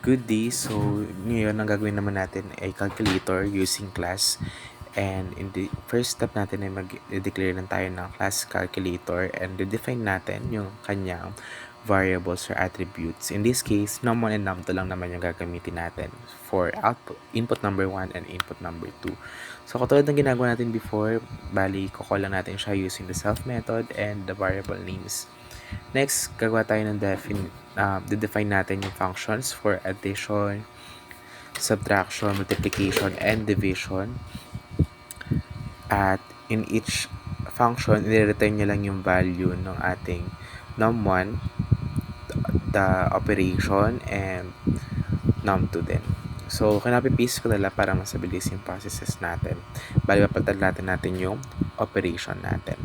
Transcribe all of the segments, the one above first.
Good day. So, ngayon ang gagawin naman natin ay calculator using class. And in the first step natin ay mag-declare lang tayo ng class calculator and define natin yung kanyang variables or attributes. In this case, num1 and num2 lang naman yung gagamitin natin for output, input number 1 and input number 2. So, katulad ng ginagawa natin before, bali, kukuha lang natin siya using the self method and the variable names. Next, gagawa tayo ng define natin yung functions for addition, subtraction, multiplication, and division. At in each function, i-return nyo lang yung value ng ating num1, the operation, and num2 din. So, kinapipaste ko nila para mas mabilis yung processes natin. Bali, mapagdala natin yung operation natin.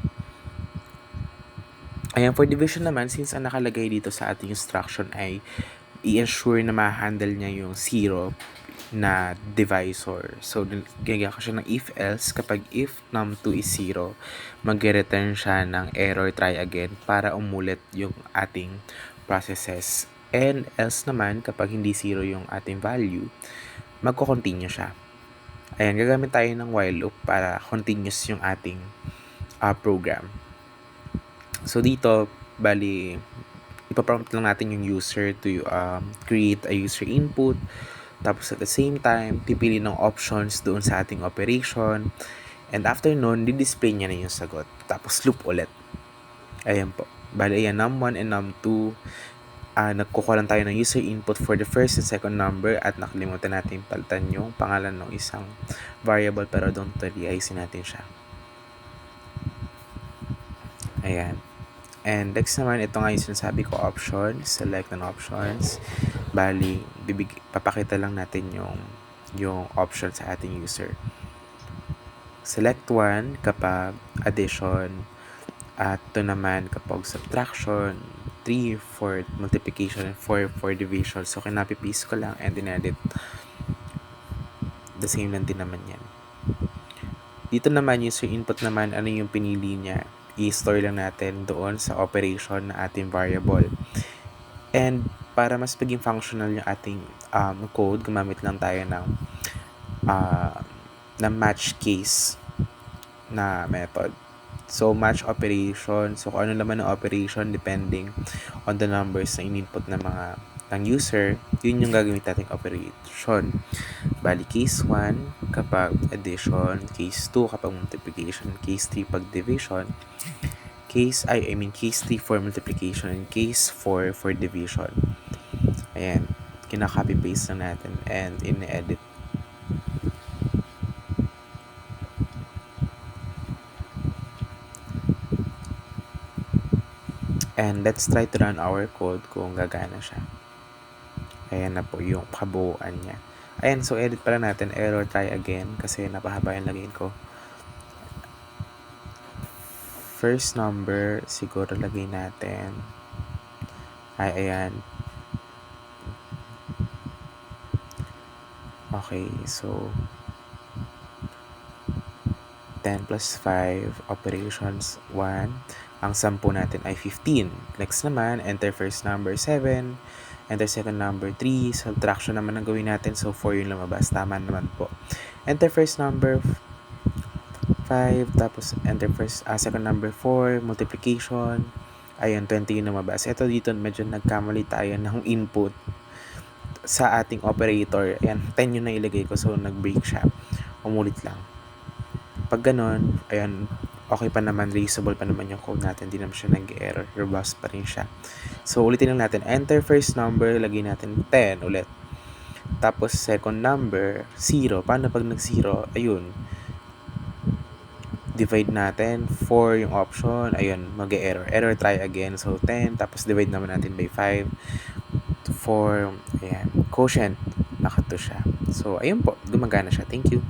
Ayan, for division naman, since ang nakalagay dito sa ating instruction ay i-ensure na ma-handle niya yung 0 na divisor. So, gagawin ko siya ng if-else. Kapag if num2 is 0, mag-return siya ng error try again para umulit yung ating processes. And else naman, kapag hindi 0 yung ating value, magko-continue siya. Ayan, gagamit tayo ng while loop para continuous yung ating program. So, dito, bali, ipaprompt lang natin yung user to create a user input. Tapos at the same time, pipili ng options doon sa ating operation. And after nun, di-display niya na yung sagot. Tapos loop ulit. Ayan po. Bali, ayan, num1 and num2. Nagkukuha lang tayo ng user input for the first and second number at nakalimutan natin palitan yung pangalan ng isang variable pero don't worry, ayusin natin siya. Ayan. And next naman, ito nga yung sinasabi ko, options. Select ng options. Bali, papakita lang natin yung option sa ating user. Select 1 kapag addition. At 2 naman kapag subtraction. 3 for multiplication and 4 for division. So, kinapipaste ko lang and in-edit. The same lang din naman yan. Dito naman, user input naman, ano yung pinili niya. I-store lang natin doon sa operation na ating variable. And para mas maging functional yung ating code, gumamit lang tayo ng match case na method. So, match operation. So, kung ano naman ang operation depending on the numbers na in-input ng user, yun yung gagawin nating operation. Bali, case 1 kapag addition, case 2 kapag multiplication, case 3 pag division, case 3 for multiplication, and case 4 for division. Ayan, kinaka-copy paste lang natin and in-edit. And let's try to run our code kung gagana siya. Ayan na po yung kabuuan niya. Ayan, so edit pala natin, error try again kasi napahaba yung lagay ko. First number, siguro lagay natin. Ayan. Okay, so 10 plus 5, operations 1. Ang sampu natin ay 15. Next naman, enter first number 7. Enter second number 3. Subtraction naman ang gawin natin. So, 4 yung lumabas. Tama naman po. Enter first number 5. Tapos, enter second number 4. Multiplication. Ayun, 20 yung lumabas. Ito dito, medyo nagkamali tayo ng input sa ating operator. Ayan, 10 yung nailagay ko. So, nag-break siya. Umulit lang. Pag ganon, ayan, okay pa naman, reusable pa naman yung code natin, hindi naman siya nag-error, robust pa rin siya. So, ulitin lang natin, enter first number, lagay natin 10 ulit. Tapos, second number, 0. Paano pag nag-0? Ayun. Divide natin, 4 yung option, ayun, mag-error. Error try again, so 10, tapos divide naman natin by 5. 4, ayan, quotient, nakato siya. So, ayun po, gumagana siya. Thank you.